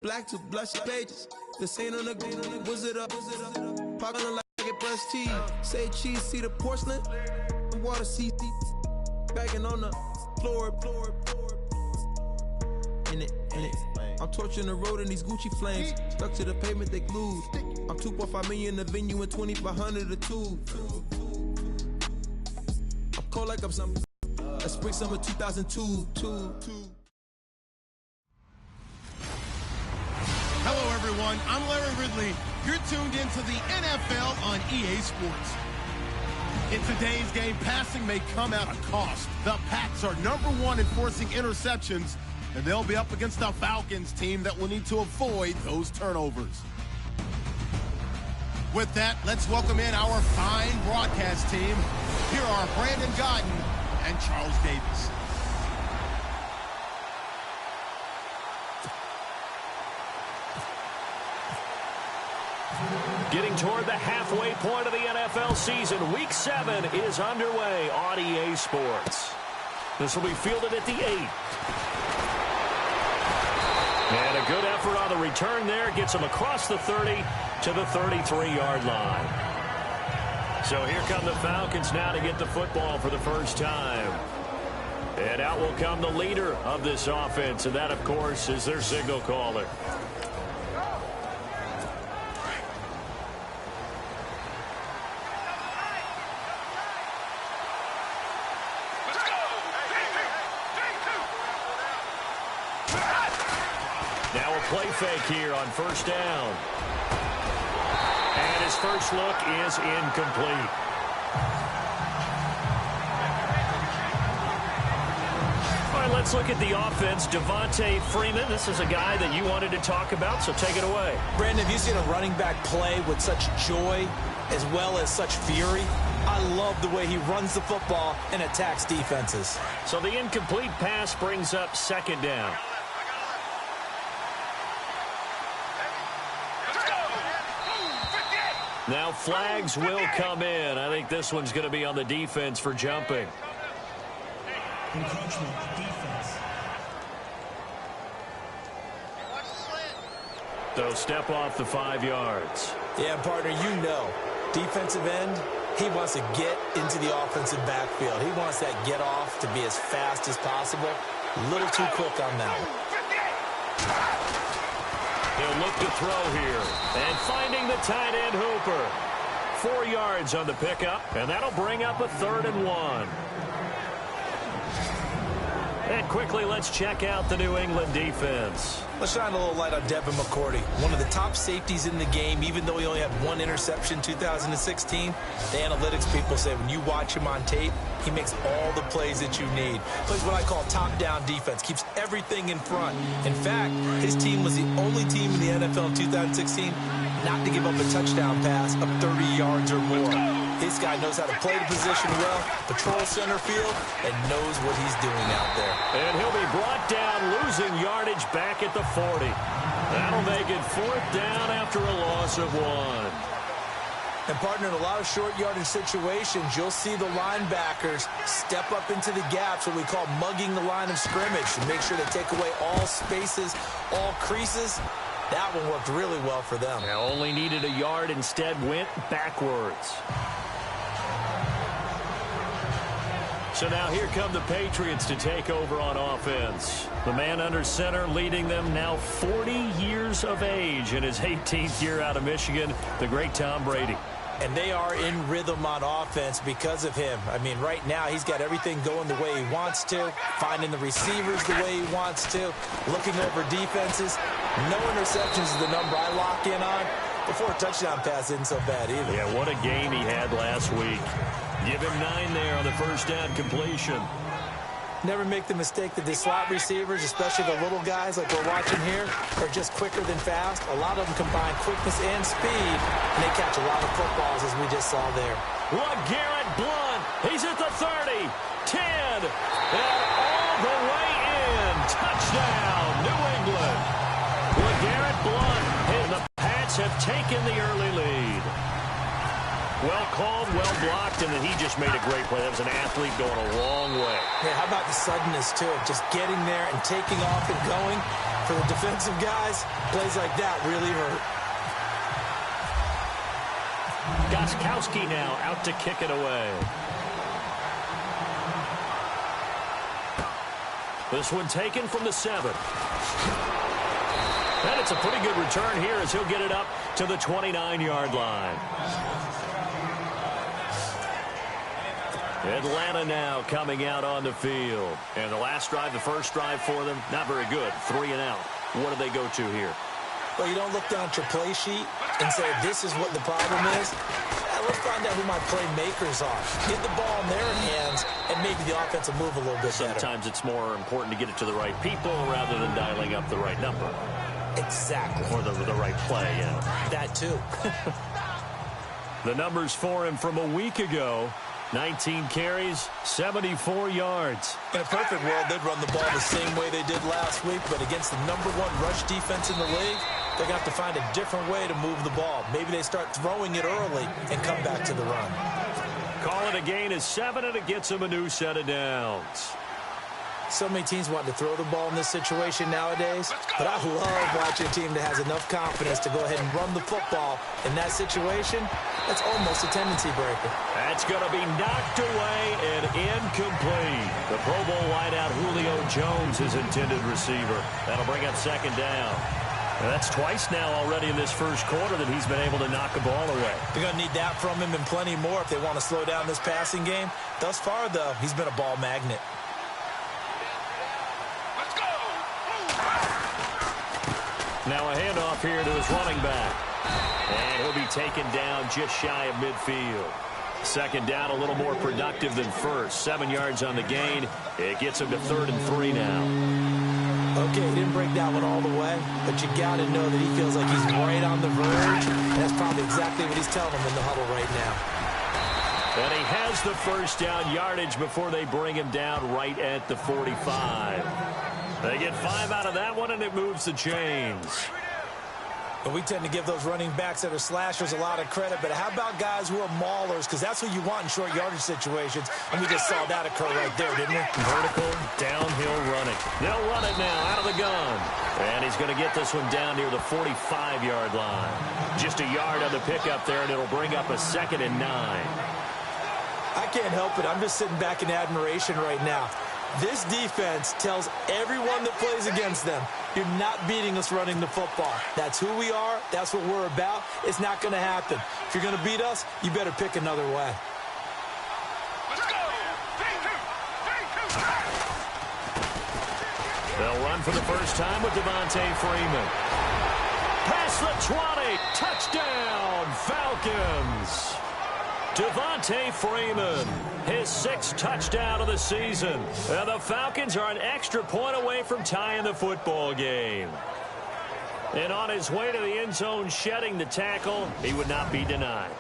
Black to blush pages. This ain't on the wizard up. Poppin' like it brush teeth. Say cheese, see the porcelain. Water seat. Bagging on the floor. In it. I'm torching the road in these Gucci flames. Stuck to the pavement, they glued. I'm 2.5 million in the venue and 2,500 a tube. I'm cold like I'm some. That's spring summer 2002. Hello, everyone. I'm Larry Ridley. You're tuned into the NFL on EA Sports. In today's game, passing may come at a cost. The Pats are #1 in forcing interceptions, and they'll be up against the Falcons team that will need to avoid those turnovers. With that, let's welcome in our fine broadcast team. Here are Brandon Godden and Charles Davis. Getting toward the halfway point of the NFL season, Week 7 is underway on EA Sports. This will be fielded at the 8. And a good effort on the return there. Gets him across the 30 to the 33-yard line. So here come the Falcons now to get the football for the first time. And out will come the leader of this offense, and that, of course, is their signal caller. Now a play fake here on first down. And his first look is incomplete. All right, let's look at the offense. Devontae Freeman, this is a guy that you wanted to talk about, so take it away. Brandon, have you seen a running back play with such joy as well as such fury? I love the way he runs the football and attacks defenses. So the incomplete pass brings up second down. Now flags will come in. I think this one's going to be on the defense for jumping. Encroachment, defense. So step off the 5 yards. Yeah, partner, you know, defensive end, he wants to get into the offensive backfield. He wants that get off to be as fast as possible. A little too quick on that one. He'll look to throw here. And finding the tight end Hooper. 4 yards on the pickup, and that'll bring up a 3rd and 1. And quickly, let's check out the New England defense. Let's shine a little light on Devin McCourty, one of the top safeties in the game, even though he only had 1 interception in 2016. The analytics people say when you watch him on tape, he makes all the plays that you need. Plays what I call top-down defense, keeps everything in front. In fact, his team was the only team in the NFL in 2016 not to give up a touchdown pass of 30 yards or more. This guy knows how to play the position well, patrol center field, and knows what he's doing out there. And he'll be brought down, losing yardage back at the 40. That'll make it 4th down after a loss of 1. And, partner, in a lot of short yardage situations, you'll see the linebackers step up into the gaps, what we call mugging the line of scrimmage, to make sure they take away all spaces, all creases. That one worked really well for them. Now only needed a yard, instead went backwards. So now here come the Patriots to take over on offense. The man under center leading them, now 40 years of age in his 18th year out of Michigan, the great Tom Brady. And they are in rhythm on offense because of him. I mean, right now he's got everything going the way he wants to, finding the receivers the way he wants to, looking over defenses. No interceptions is the number I lock in on. Before a touchdown pass isn't so bad either. Yeah, what a game he had last week. Give him 9 there on the first down completion. Never make the mistake that the slot receivers, especially the little guys like we're watching here, are just quicker than fast. A lot of them combine quickness and speed, and they catch a lot of footballs, as we just saw there. LeGarrette Blount, he's at the 30, 10, and all the way in. Touchdown, New England. LeGarrette Blount, and the Pats have taken the early lead. Well called, well blocked, and then he just made a great play. That was an athlete going a long way. Yeah, how about the suddenness, too? Just getting there and taking off and going. For the defensive guys, plays like that really hurt. Gostkowski now out to kick it away. This one taken from the 7. And it's a pretty good return here as he'll get it up to the 29-yard line. Atlanta now coming out on the field. And the last drive, the first drive for them, not very good. 3 and out. What do they go to here? Well, you don't look down at your play sheet and say, this is what the problem is. Let's find out who my playmakers are. Get the ball in their hands and maybe the offense will move a little bit better. Sometimes it's more important to get it to the right people rather than dialing up the right number. Exactly. Or the right play, yeah. That too. The numbers for him from a week ago. 19 carries, 74 yards. In a perfect world, they'd run the ball the same way they did last week, but against the #1 rush defense in the league, they're going to have to find a different way to move the ball. Maybe they start throwing it early and come back to the run. Call it a gain of 7, and it gets them a new set of downs. So many teams want to throw the ball in this situation nowadays, but I love watching a team that has enough confidence to go ahead and run the football. In that situation, that's almost a tendency breaker. That's going to be knocked away and incomplete. The Pro Bowl wideout Julio Jones, his intended receiver. That'll bring up second down. And that's twice now already in this first quarter that he's been able to knock a ball away. They're going to need that from him and plenty more if they want to slow down this passing game. Thus far, though, he's been a ball magnet. Now a handoff here to his running back. And he'll be taken down just shy of midfield. Second down a little more productive than first. 7 yards on the gain. It gets him to 3rd and 3 now. Okay, he didn't break that one all the way, but you got to know that he feels like he's right on the verge. And that's probably exactly what he's telling him in the huddle right now. And he has the first down yardage before they bring him down right at the 45. They get 5 out of that one, and it moves the chains. But we tend to give those running backs that are slashers a lot of credit. But how about guys who are maulers? Because that's what you want in short yardage situations. And we just saw that occur right there, didn't we? Vertical, downhill running. They'll run it now out of the gun. And he's going to get this one down near the 45-yard line. Just a yard on the pickup there, and it'll bring up a 2nd and 9. I can't help it. I'm just sitting back in admiration right now. This defense tells everyone that plays against them, you're not beating us running the football. That's who we are. That's what we're about. It's not going to happen. If you're going to beat us, you better pick another way. Let's go! They'll run for the first time with Devontae Freeman. Past the 20. Touchdown, Falcons. Devontae Freeman, his 6th touchdown of the season. And the Falcons are an extra point away from tying the football game. And on his way to the end zone, shedding the tackle, he would not be denied.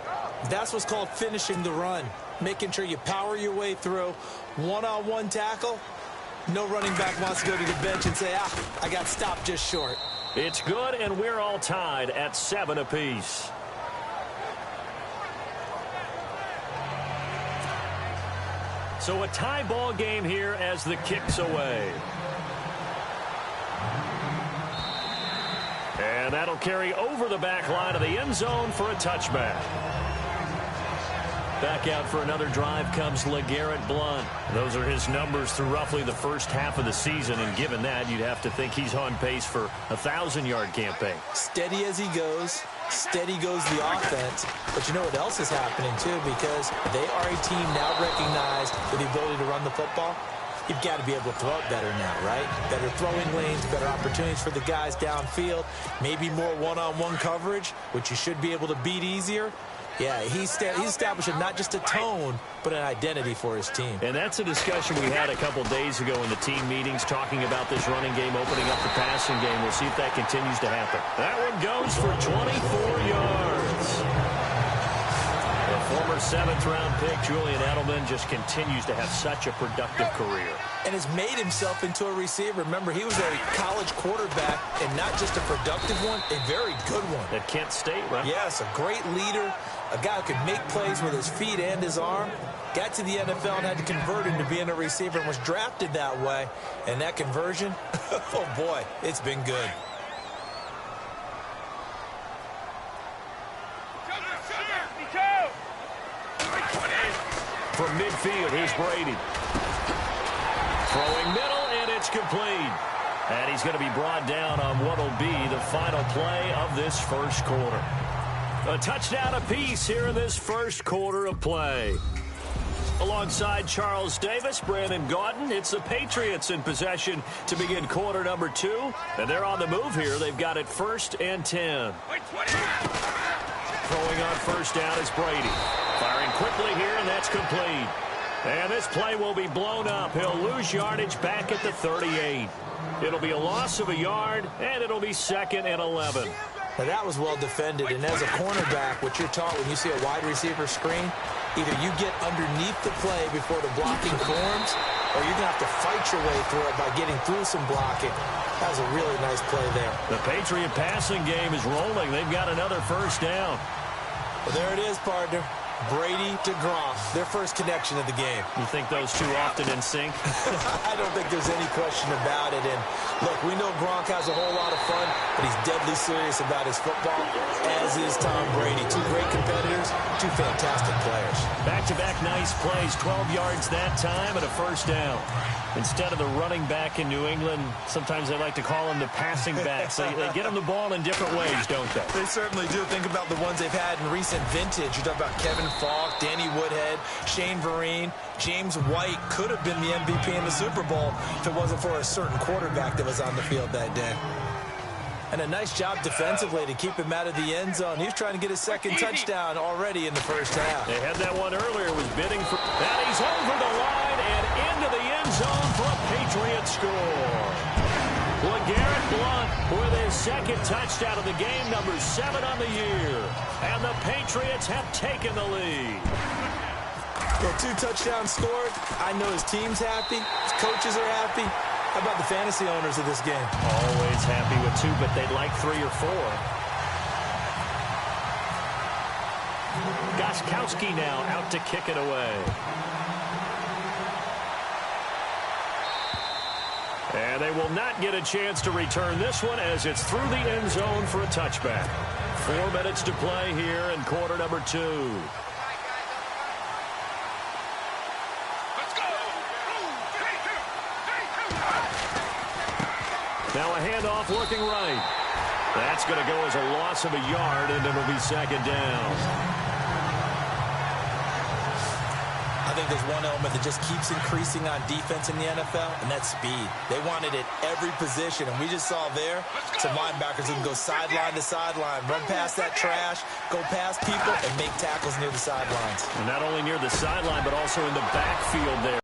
That's what's called finishing the run. Making sure you power your way through. One-on-one tackle. No running back wants to go to the bench and say, I got stopped just short. It's good, and we're all tied at 7 apiece. So a tie ball game here as the kick's away. And that'll carry over the back line of the end zone for a touchback. Back out for another drive comes LeGarrette Blount. Those are his numbers through roughly the first half of the season, and given that, you'd have to think he's on pace for a 1,000-yard campaign. Steady as he goes. Steady goes the offense. But you know what else is happening, too, because they are a team now recognized with the ability to run the football. You've got to be able to throw it better now, right? Better throwing lanes, better opportunities for the guys downfield, maybe more one-on-one coverage, which you should be able to beat easier. Yeah, he's establishing not just a tone, but an identity for his team. And that's a discussion we had a couple days ago in the team meetings, talking about this running game, opening up the passing game. We'll see if that continues to happen. That one goes for 24 yards. The Former 7th-round pick Julian Edelman just continues to have such a productive career. And has made himself into a receiver. Remember, he was a college quarterback, and not just a productive one, a very good one. At Kent State, right? Yes, a great leader, a guy who could make plays with his feet and his arm. Got to the NFL and had to convert into being a receiver and was drafted that way. And that conversion, oh boy, it's been good. From midfield, here's Brady. Throwing middle, and it's complete. And he's going to be brought down on what will be the final play of this first quarter. A touchdown apiece here in this first quarter of play. Alongside Charles Davis, Brandon Gaudin, it's the Patriots in possession to begin quarter number 2. And they're on the move here. They've got it 1st and 10. Throwing on first down is Brady. Firing quickly here, and that's complete. And this play will be blown up. He'll lose yardage back at the 38. It'll be a loss of a yard, and it'll be 2nd and 11. Now that was well defended, and as a cornerback, what you're taught when you see a wide receiver screen, either you get underneath the play before the blocking forms, or you're going to have to fight your way through it by getting through some blocking. That was a really nice play there. The Patriot passing game is rolling. They've got another first down. Well, there it is, partner. Brady to Gronk, their first connection of the game. You think those two often in sync? I don't think there's any question about it. And look, we know Gronk has a whole lot of fun, but he's deadly serious about his football, as is Tom Brady. Two great competitors, two fantastic players. Back-to-back nice plays, 12 yards that time and a first down. Instead of the running back in New England, sometimes they like to call them the passing backs. They get them the ball in different ways, don't they? They certainly do. Think about the ones they've had in recent vintage. You talk about Kevin Falk, Danny Woodhead, Shane Vereen. James White could have been the MVP in the Super Bowl if it wasn't for a certain quarterback that was on the field that day. And a nice job defensively to keep him out of the end zone. He's trying to get his second touchdown already in the first half. They had that one earlier, was bidding for that. He's over the line and into the end zone for a Patriot score. LeGarrette Blount with his second touchdown of the game, number 7 on the year. And the Patriots have taken the lead. Well, 2 touchdowns scored. I know his team's happy. His coaches are happy. How about the fantasy owners of this game? Always happy with 2, but they'd like 3 or 4. Gostkowski now out to kick it away. And they will not get a chance to return this one as it's through the end zone for a touchback. 4 minutes to play here in quarter number 2. Now a handoff looking right. That's going to go as a loss of a yard, and it'll be 2nd down. I think there's one element that just keeps increasing on defense in the NFL, and that's speed. They want it at every position, and we just saw there some linebackers who can go sideline to sideline, run past that trash, go past people, and make tackles near the sidelines. And not only near the sideline, but also in the backfield there.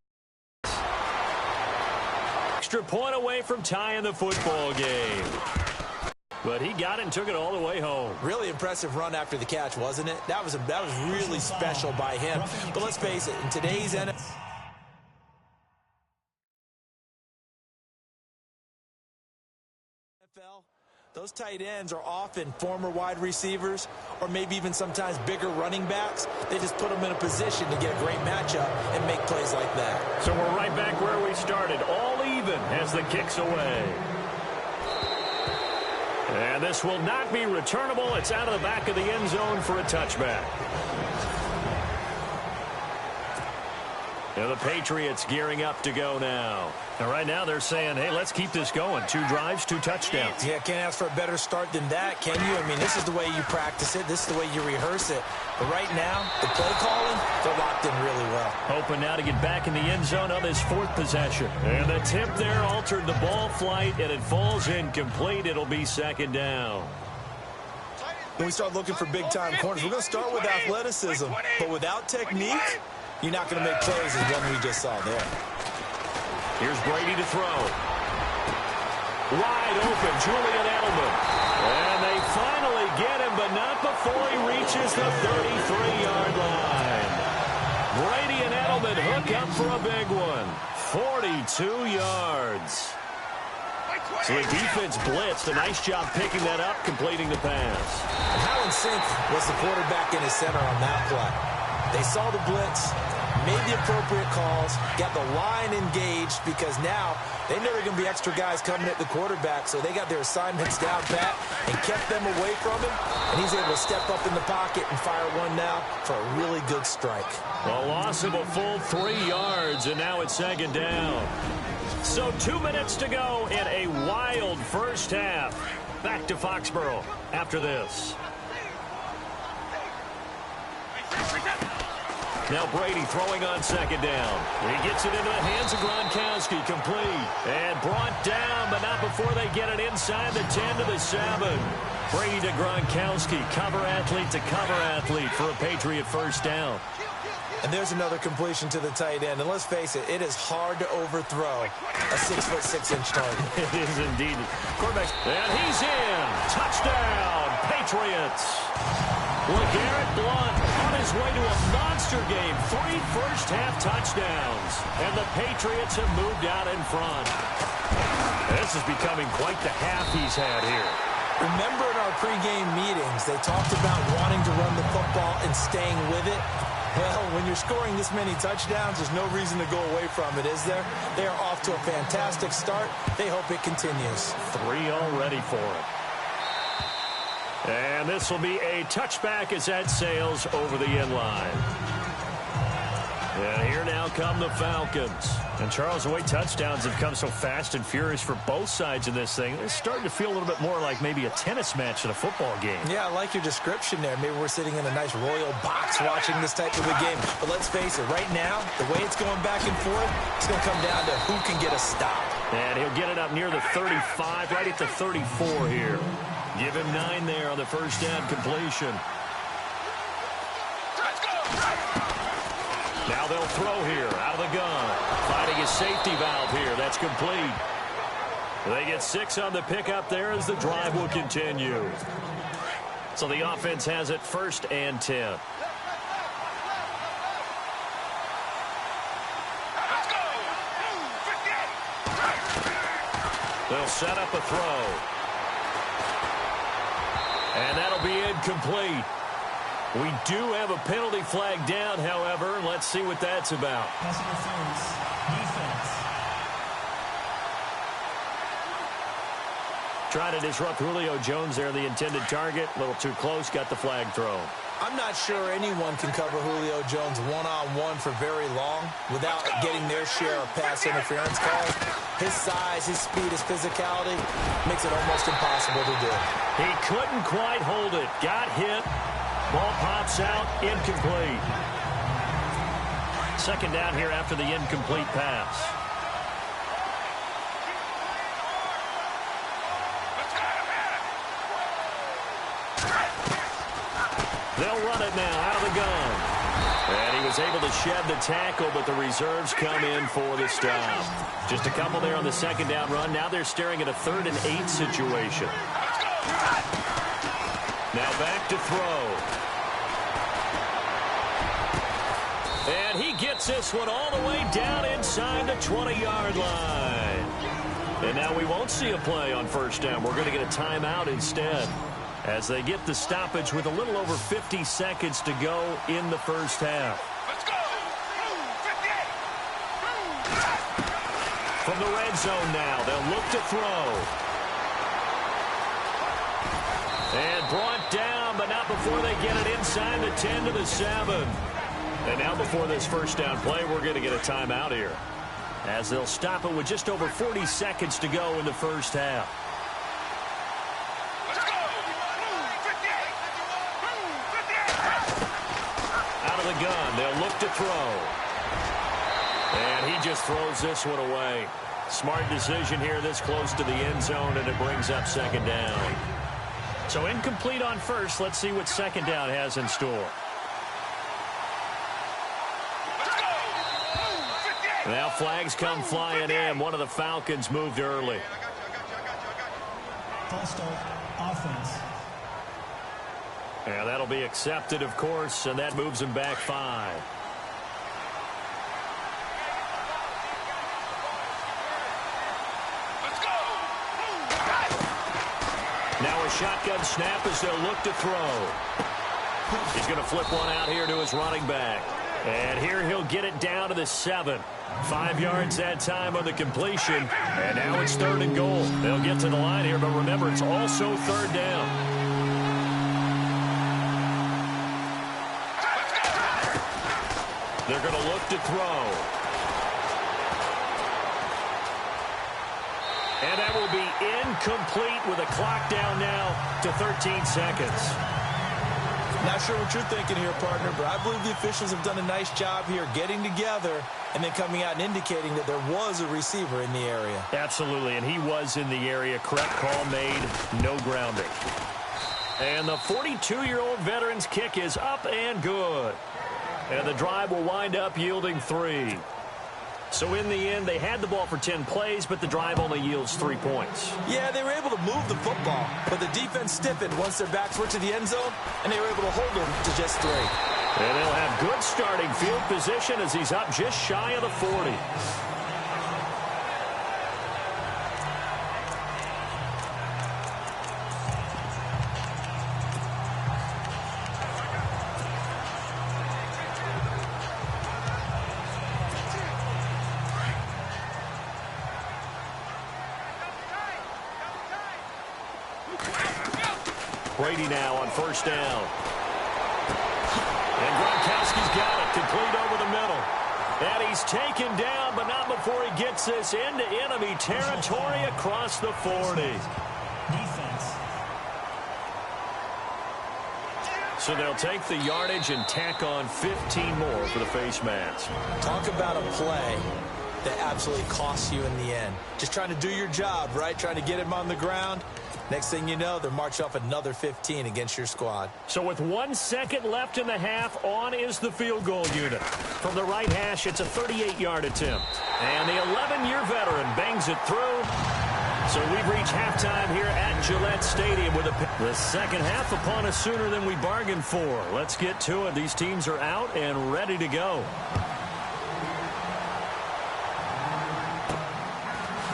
Extra point away from tying the football game. But he got it and took it all the way home. Really impressive run after the catch, wasn't it? That was really special by him. But let's face it, in today's NFL, those tight ends are often former wide receivers or maybe even sometimes bigger running backs. They just put them in a position to get a great matchup and make plays like that. So we're right back where we started, all even as the kick's away. And this will not be returnable. It's out of the back of the end zone for a touchback. And the Patriots gearing up to go now. And right now they're saying, hey, let's keep this going. 2 drives, 2 touchdowns. Yeah, can't ask for a better start than that, can you? I mean, this is the way you practice it. This is the way you rehearse it. But right now, the play calling, they're locked in really well. Hoping now to get back in the end zone on this 4th possession. And the tip there altered the ball flight, and it falls incomplete. It'll be 2nd down. When we start looking for big-time corners, we're going to start with athleticism. But without technique, you're not going to make plays as one we just saw there. Here's Brady to throw. Wide open, Julian Edelman. And they finally get him, but not before he reaches the 33-yard line. Brady and Edelman hook up for a big one. 42 yards. So the defense blitzed. A nice job picking that up, completing the pass. And how in sync was the quarterback in his center on that play? They saw the blitz, made the appropriate calls, got the line engaged because now they know there are going to be extra guys coming at the quarterback, so they got their assignments down pat and kept them away from him, and he's able to step up in the pocket and fire one now for a really good strike. A loss of a full 3 yards, and now it's second down. So 2 minutes to go in a wild first half. Back to Foxborough after this. Now Brady throwing on second down. He gets it into the hands of Gronkowski, complete. And brought down, but not before they get it inside the 10 to the 7. Brady to Gronkowski, cover athlete for a Patriot first down. And there's another completion to the tight end. And let's face it, it is hard to overthrow a 6'6" target. It is indeed. Quarterback, and he's in. Touchdown, Patriots. LeGarrette Blount on his way to a monster game. 3 first-half touchdowns. And the Patriots have moved out in front. This is becoming quite the half he's had here. Remember in our pregame meetings, they talked about wanting to run the football and staying with it. Well, when you're scoring this many touchdowns, there's no reason to go away from it, is there? They are off to a fantastic start. They hope it continues. 3 already for it. And this will be a touchback as that sails over the end line. And here now come the Falcons. And Charles, the way touchdowns have come so fast and furious for both sides in this thing, it's starting to feel a little bit more like maybe a tennis match in a football game. Yeah, I like your description there. Maybe we're sitting in a nice royal box watching this type of a game. But let's face it, right now, the way it's going back and forth, it's going to come down to who can get a stop. And he'll get it up near the 35, right at the 34 here. Give him 9 there on the first down completion. Now they'll throw here out of the gun. Finding his safety valve here. That's complete. They get 6 on the pickup there as the drive will continue. So the offense has it 1st and 10. They'll set up a throw. And that'll be incomplete. We do have a penalty flag down, however. Let's see what that's about. Pass interference. Defense. Trying to disrupt Julio Jones there, the intended target. A little too close, got the flag thrown. I'm not sure anyone can cover Julio Jones one-on-one for very long without getting their share of pass interference calls. His size, his speed, his physicality makes it almost impossible to do. He couldn't quite hold it. Got hit. Ball pops out. Incomplete. Second down here after the incomplete pass. They'll run it now out of the gun. And he was able to shed the tackle, but the reserves come in for the stop. Just a couple there on the second down run. Now they're staring at a 3rd and 8 situation. Now back to throw. And he gets this one all the way down inside the 20-yard line. And now we won't see a play on first down. We're going to get a timeout instead, as they get the stoppage with a little over 50 seconds to go in the first half. Let's go! 58! From the red zone now, they'll look to throw. And brought down, but not before they get it inside the 10 to the 7. And now before this first down play, we're going to get a timeout here, as they'll stop it with just over 40 seconds to go in the first half. The gun. They'll look to throw. And he just throws this one away. Smart decision here this close to the end zone, and it brings up second down. So incomplete on first. Let's see what second down has in store. Now flags come flying in. One of the Falcons moved early. False start. Offense. And that'll be accepted, of course, and that moves him back 5. shotgun snap as they'll look to throw. He's going to flip one out here to his running back. And here he'll get it down to the 7. 5 yards that time on the completion. And now it's 3rd and goal. They'll get to the line here, but remember, it's also 3rd down. They're going to look to throw. And that will be incomplete with a clock down now to 13 seconds. Not sure what you're thinking here, partner, but I believe the officials have done a nice job here getting together and then coming out and indicating that there was a receiver in the area. Absolutely, and he was in the area. Correct call made, no grounding. And the 42-year-old veteran's kick is up and good. And the drive will wind up yielding 3. So in the end, they had the ball for 10 plays, but the drive only yields 3 points. Yeah, they were able to move the football, but the defense stiffened once their backs were to the end zone, and they were able to hold them to just 3. And they'll have good starting field position as he's up just shy of the 40. Brady now on 1st down. And Gronkowski's got it, complete over the middle. And he's taken down, but not before he gets this into enemy territory across the 40. Defense. So they'll take the yardage and tack on 15 more for the face mask. Talk about a play that absolutely costs you in the end. Just trying to do your job, right? Trying to get him on the ground. Next thing you know, they're marching off another 15 against your squad. So with 1 second left in the half, on is the field goal unit. From the right hash, it's a 38-yard attempt. And the 11-year veteran bangs it through. So we've reached halftime here at Gillette Stadium with the second half upon us sooner than we bargained for. Let's get to it. These teams are out and ready to go.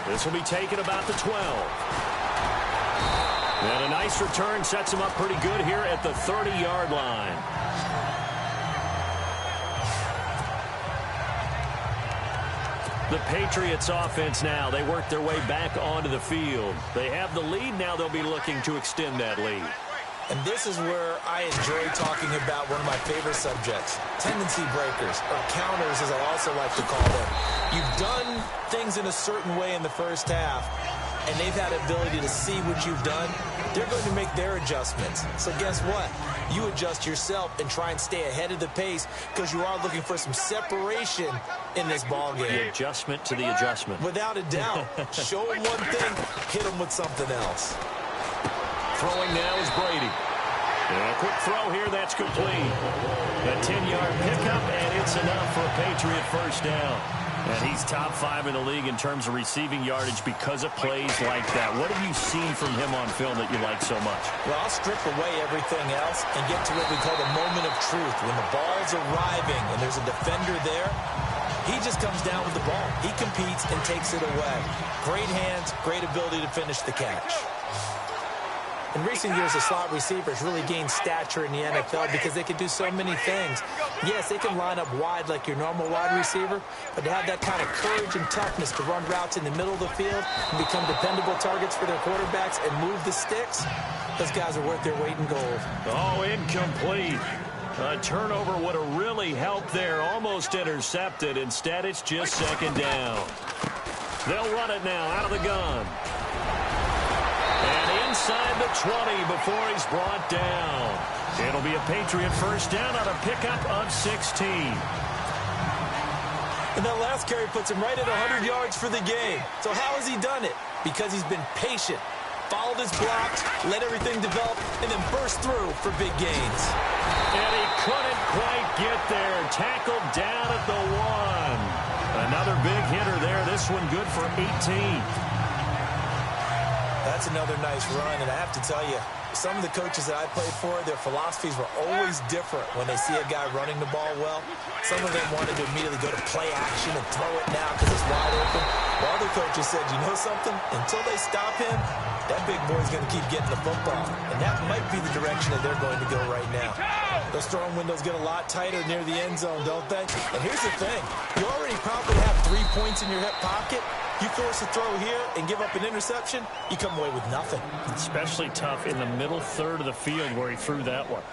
This will be taken about the 12. And a nice return sets him up pretty good here at the 30-yard line. The Patriots offense now, they work their way back onto the field. They have the lead, now they'll be looking to extend that lead. And this is where I enjoy talking about one of my favorite subjects, tendency breakers, or counters as I also like to call them. You've done things in a certain way in the first half, and they've had the ability to see what you've done. They're going to make their adjustments. So guess what? You adjust yourself and try and stay ahead of the pace because you are looking for some separation in this ball game. The adjustment to the adjustment. Without a doubt. Show them one thing, hit them with something else. Throwing now is Brady. And a quick throw here, that's complete. A 10-yard pickup, and it's enough for a Patriot first down. And he's top 5 in the league in terms of receiving yardage because of plays like that. What have you seen from him on film that you like so much? Well, I'll strip away everything else and get to what we call the moment of truth. When the ball's arriving and there's a defender there, he just comes down with the ball. He competes and takes it away. Great hands, great ability to finish the catch. In recent years, the slot receivers really gained stature in the NFL because they can do so many things. Yes, they can line up wide like your normal wide receiver, but to have that kind of courage and toughness to run routes in the middle of the field and become dependable targets for their quarterbacks and move the sticks, those guys are worth their weight in gold. Oh, incomplete. A turnover would have really helped there. Almost intercepted. Instead, it's just second down. They'll run it now out of the gun. And inside the 20 before he's brought down. It'll be a Patriot first down on a pickup of 16. And that last carry puts him right at 100 yards for the game. So how has he done it? Because he's been patient, followed his blocks, let everything develop, and then burst through for big gains. And he couldn't quite get there. Tackled down at the 1. Another big hitter there. This one good for 18. That's another nice run, and I have to tell you, some of the coaches that I played for, their philosophies were always different when they see a guy running the ball well. Some of them wanted to immediately go to play action and throw it now because it's wide open. While other coaches said, you know something? Until they stop him, that big boy's going to keep getting the football. And that might be the direction that they're going to go right now. Those throwing windows get a lot tighter near the end zone, don't they? And here's the thing. You already probably have 3 points in your hip pocket. You force a throw here and give up an interception, you come away with nothing. Especially tough in the middle third of the field where he threw that one.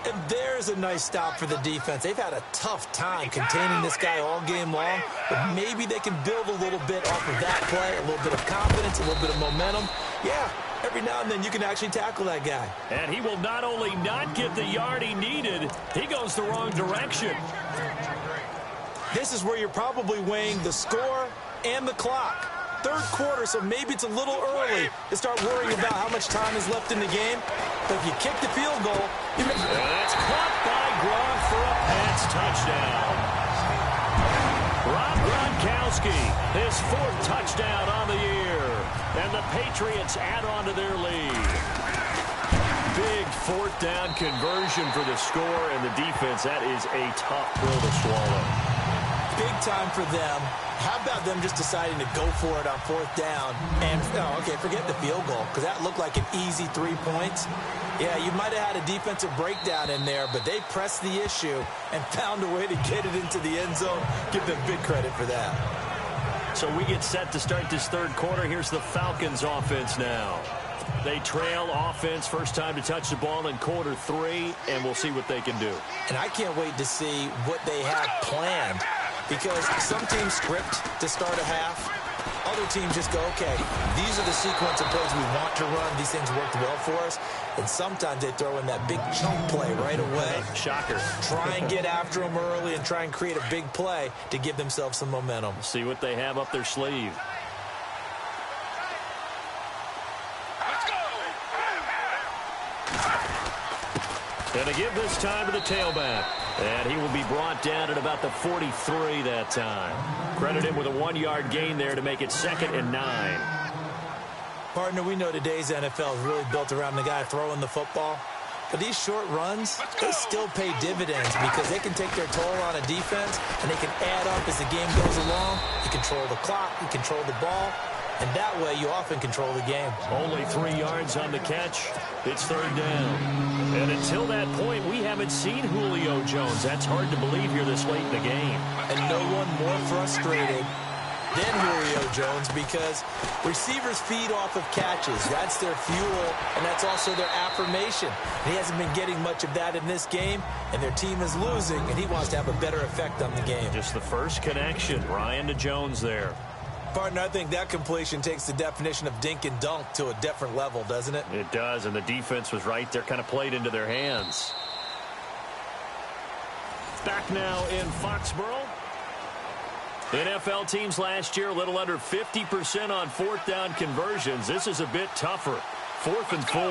And there's a nice stop for the defense. They've had a tough time containing this guy all game long, but maybe they can build a little bit off of that play, a little bit of confidence, a little bit of momentum. Yeah, every now and then you can actually tackle that guy. And he will not only not get the yard he needed, he goes the wrong direction. This is where you're probably weighing the score and the clock. Third quarter, so maybe it's a little early to start worrying about how much time is left in the game. But if you kick the field goal, you make... That's caught by Gronk for a Pats touchdown. Rob Gronkowski, his 4th touchdown on the year. And the Patriots add on to their lead. Big 4th down conversion for the score, and the defense, that is a tough pill to swallow. Big time for them. How about them just deciding to go for it on 4th down? And, okay, forget the field goal, because that looked like an easy 3 points. Yeah, you might have had a defensive breakdown in there, but they pressed the issue and found a way to get it into the end zone. Give them big credit for that. So we get set to start this third quarter. Here's the Falcons offense now. They trail offense, first time to touch the ball in quarter 3, and we'll see what they can do. And I can't wait to see what they have planned, because some teams script to start a half. Other teams just go, okay, these are the sequence of plays we want to run. These things worked well for us. And sometimes they throw in that big chunk play right away. Shocker. Try and get after them early and try and create a big play to give themselves some momentum. See what they have up their sleeve. And to give this time to the tailback. And he will be brought down at about the 43 that time. Credit him with a 1-yard gain there to make it 2nd and 9. Partner, we know today's NFL is really built around the guy throwing the football. But these short runs, they still pay dividends because they can take their toll on a defense and they can add up as the game goes along. You control the clock, you control the ball, and that way you often control the game. Only 3 yards on the catch. It's 3rd down. And until that point, we haven't seen Julio Jones. That's hard to believe here this late in the game. And no one more frustrated than Julio Jones because receivers feed off of catches. That's their fuel, and that's also their affirmation. And he hasn't been getting much of that in this game, and their team is losing, and he wants to have a better effect on the game. Just the first connection, Ryan to Jones there. Partner, I think that completion takes the definition of dink and dunk to a different level, doesn't it? It does, and the defense was right there, kind of played into their hands. Back now in Foxborough. NFL teams last year a little under 50% on 4th down conversions. This is a bit tougher. 4th and 4.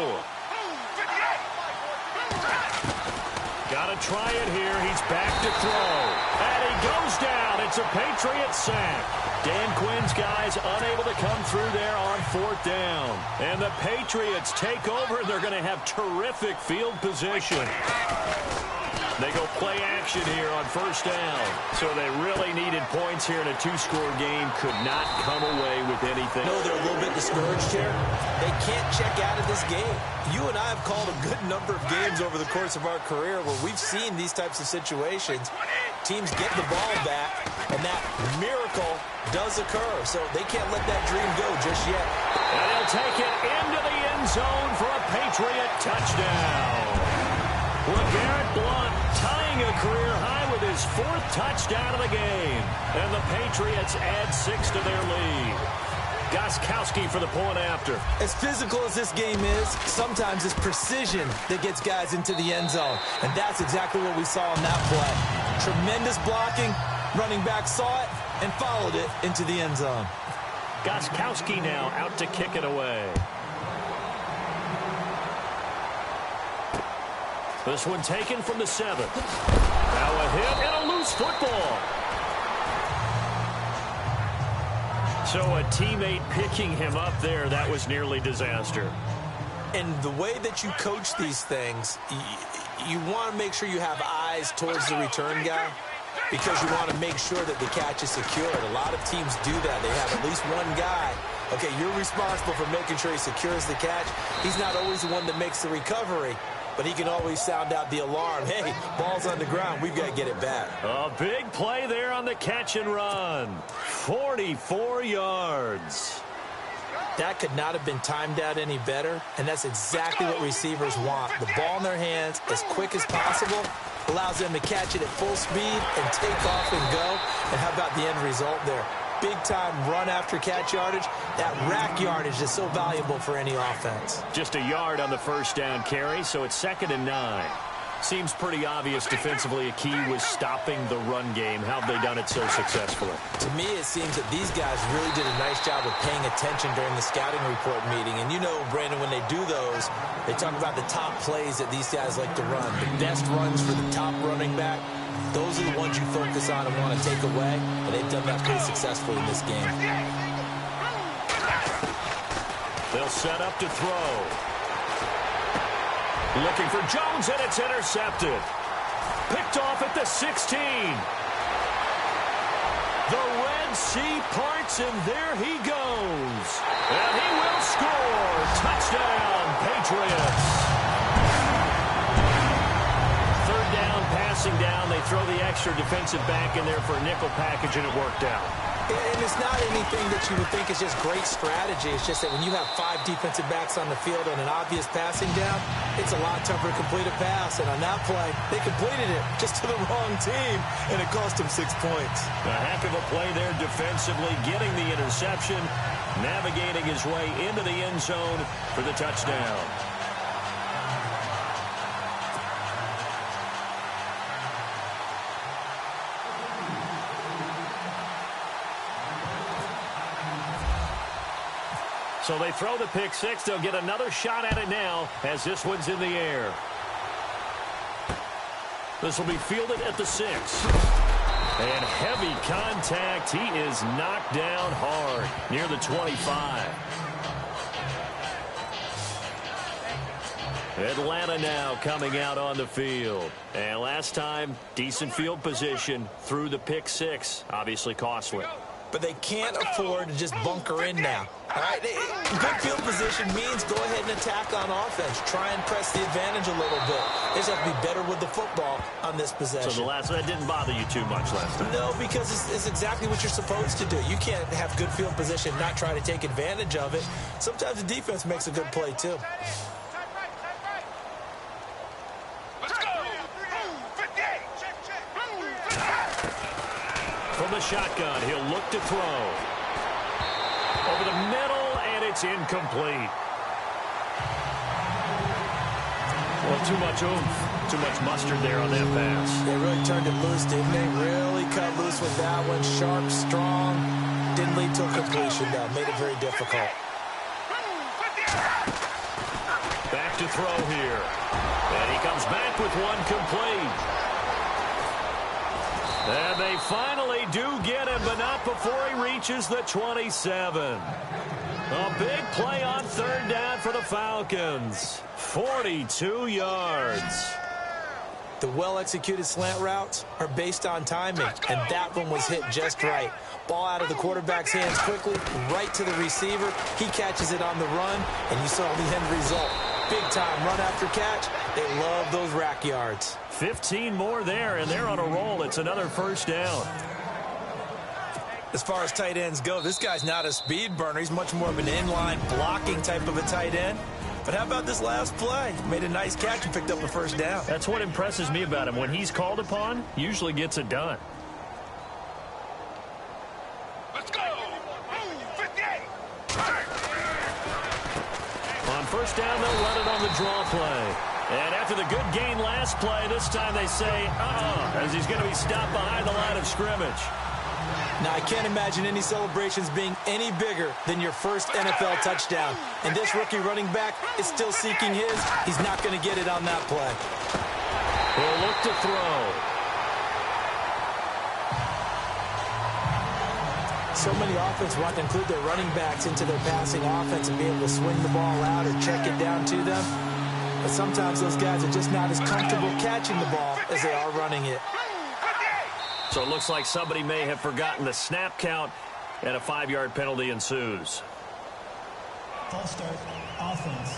Got to try it here. He's back to throw. And he goes down. It's a Patriots sack. Dan Quinn's guys unable to come through there on 4th down. And the Patriots take over. They're going to have terrific field position. They go play action here on 1st down. So they really needed points here in a 2-score game. Could not come away with anything. No, they're a little bit discouraged here. They can't check out of this game. You and I have called a good number of games over the course of our career where we've seen these types of situations. Teams get the ball back, and that miracle does occur. So they can't let that dream go just yet. And he'll take it into the end zone for a Patriot touchdown. LeGarrette Blount tying a career high with his 4th touchdown of the game. And the Patriots add 6 to their lead. Gostkowski for the point after. As physical as this game is, sometimes it's precision that gets guys into the end zone. And that's exactly what we saw on that play. Tremendous blocking. Running back saw it and followed it into the end zone. Gostkowski now out to kick it away. This one taken from the 7th. Now a hit and a loose football. So a teammate picking him up there, that was nearly disaster. And the way that you coach these things, you want to make sure you have eyes towards the return guy because you want to make sure that the catch is secured. A lot of teams do that. They have at least one guy. Okay, you're responsible for making sure he secures the catch. He's not always the one that makes the recovery, but he can always sound out the alarm. Hey, ball's on the ground. We've got to get it back. A big play there on the catch and run. 44 yards. That could not have been timed out any better, and that's exactly what receivers want. The ball in their hands as quick as possible allows them to catch it at full speed and take off and go. And how about the end result there? Big-time run after catch yardage. That rack yardage is so valuable for any offense. Just a yard on the first down carry, so it's 2nd and 9. Seems pretty obvious defensively a key was stopping the run game. How have they done it so successfully? To me, it seems that these guys really did a nice job of paying attention during the scouting report meeting. And you know, Brandon, when they do those, they talk about the top plays that these guys like to run. The best runs for the top running back. Those are the ones you focus on and want to take away. And they've done that pretty successfully in this game. They'll set up to throw. Looking for Jones, and it's intercepted. Picked off at the 16. The Red Sea parts, and there he goes. And he will score. Touchdown, Patriots. 3rd down, passing down. They throw the extra defensive back in there for a nickel package, and it worked out. And it's not anything that you would think is just great strategy. It's just that when you have 5 defensive backs on the field on an obvious passing down, it's a lot tougher to complete a pass. And on that play, they completed it just to the wrong team, and it cost them 6 points. A heck of a play there defensively, getting the interception, navigating his way into the end zone for the touchdown. So they throw the pick six. They'll get another shot at it now as this one's in the air. This will be fielded at the 6. And heavy contact. He is knocked down hard near the 25. Atlanta now coming out on the field. And last time, decent field position through the pick 6. Obviously costly. But they can't afford to just bunker in now. All right, good field position means go ahead and attack on offense. Try and press the advantage a little bit. They just have to be better with the football on this possession. So that didn't bother you too much last time? No, because it's exactly what you're supposed to do. You can't have good field position and not try to take advantage of it. Sometimes the defense makes a good play, too. From the shotgun, he'll look to throw. Over the middle, and it's incomplete. Well, too much oomph, too much mustard there on that pass. They really turned it loose, didn't they? Really cut loose with that one. Sharp, strong. Didn't lead to a completion, though. Made it very difficult. Back to throw here. And he comes back with one complete. And they finally do get him, but not before he reaches the 27. A big play on 3rd down for the Falcons. 42 yards. The well-executed slant routes are based on timing, and that one was hit just right. Ball out of the quarterback's hands quickly, right to the receiver. He catches it on the run, and you saw the end result. Big-time run after catch. They love those rack yards. 15 more there, and they're on a roll. It's another 1st down. As far as tight ends go, this guy's not a speed burner. He's much more of an inline blocking type of a tight end. But how about this last play? Made a nice catch and picked up a 1st down. That's what impresses me about him. When he's called upon, usually gets it done. Let's go. 58. On 1st down, they'll run it on the draw play. And after the good gain last play, this time they say, as he's going to be stopped behind the line of scrimmage. Now, I can't imagine any celebrations being any bigger than your first NFL touchdown. And this rookie running back is still seeking his. He's not going to get it on that play. He'll look to throw. So many offenses want to include their running backs into their passing offense and be able to swing the ball out or check it down to them. But sometimes those guys are just not as comfortable catching the ball as they are running it. So it looks like somebody may have forgotten the snap count, and a 5-yard penalty ensues. False start, offense.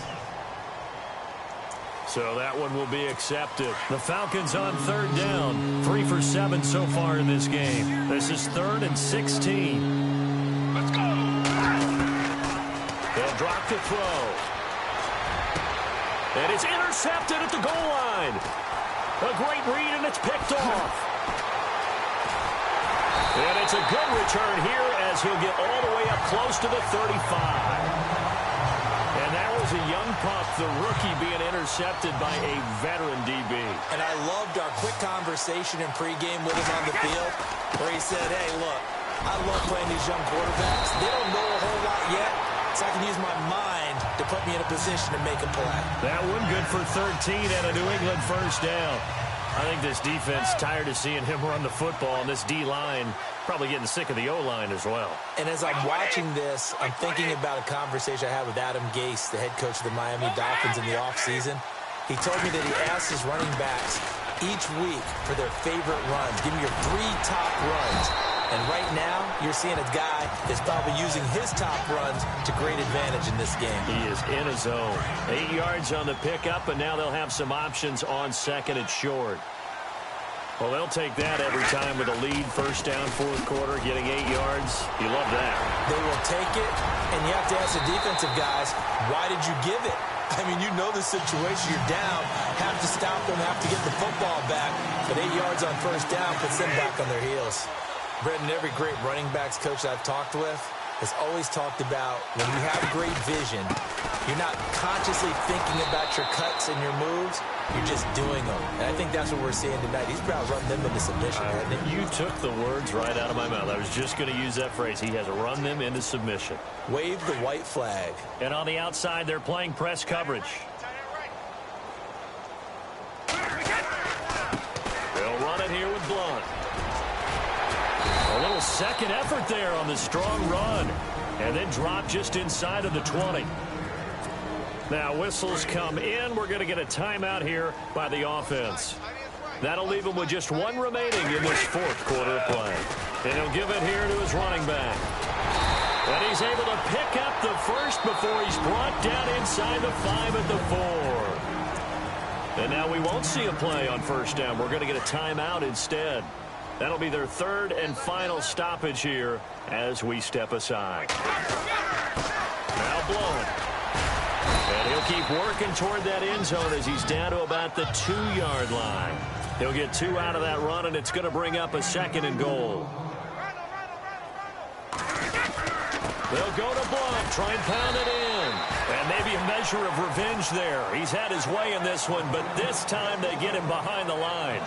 So that one will be accepted. The Falcons on 3rd down. 3 for 7 so far in this game. This is 3rd and 16. Let's go. They'll drop to throw. And it's intercepted at the goal line. A great read, and it's picked off. And it's a good return here as he'll get all the way up close to the 35. And that was a young pup, the rookie, being intercepted by a veteran DB. And I loved our quick conversation in pregame with him on the field where he said, hey, look, I love playing these young quarterbacks. They don't know a whole lot yet, so I can use my mind to put me in a position to make a play. That one good for 13 and a New England first down. I think this defense tired of seeing him run the football, and this D-line probably getting sick of the O-line as well. And as I'm watching this, I'm thinking about a conversation I had with Adam Gase, the head coach of the Miami Dolphins in the offseason. He told me that he asked his running backs each week for their favorite runs. Give me your 3 top runs. And right now, you're seeing a guy that's probably using his top runs to great advantage in this game. He is in his zone. 8 yards on the pickup, and now they'll have some options on 2nd and short. Well, they'll take that every time with a lead. 1st down, 4th quarter, getting 8 yards. You love that. They will take it, and you have to ask the defensive guys, why did you give it? I mean, you know the situation. You're down, have to stop them, have to get the football back. But 8 yards on 1st down puts them back on their heels. Brendan, every great running backs coach I've talked with has always talked about when you have great vision, you're not consciously thinking about your cuts and your moves. You're just doing them. And I think that's what we're seeing tonight. He's about to run them into submission, hasn't he? You took the words right out of my mouth. I was just going to use that phrase. He has run them into submission. Wave the white flag. And on the outside, they're playing press coverage. They'll run it here with Blunt. A little second effort there on the strong run. And then drop just inside of the 20. Now whistles come in. We're going to get a timeout here by the offense. That'll leave him with just 1 remaining in this 4th quarter of play. And he'll give it here to his running back. And he's able to pick up the first before he's brought down inside the 5 at the 4. And now we won't see a play on 1st down. We're going to get a timeout instead. That'll be their 3rd and final stoppage here as we step aside. Now blown. And he'll keep working toward that end zone as he's down to about the 2-yard line. He'll get 2 out of that run, and it's going to bring up a 2nd and goal. They'll go to Blunt, try and pound it in. And maybe a measure of revenge there. He's had his way in this one, but this time they get him behind the line.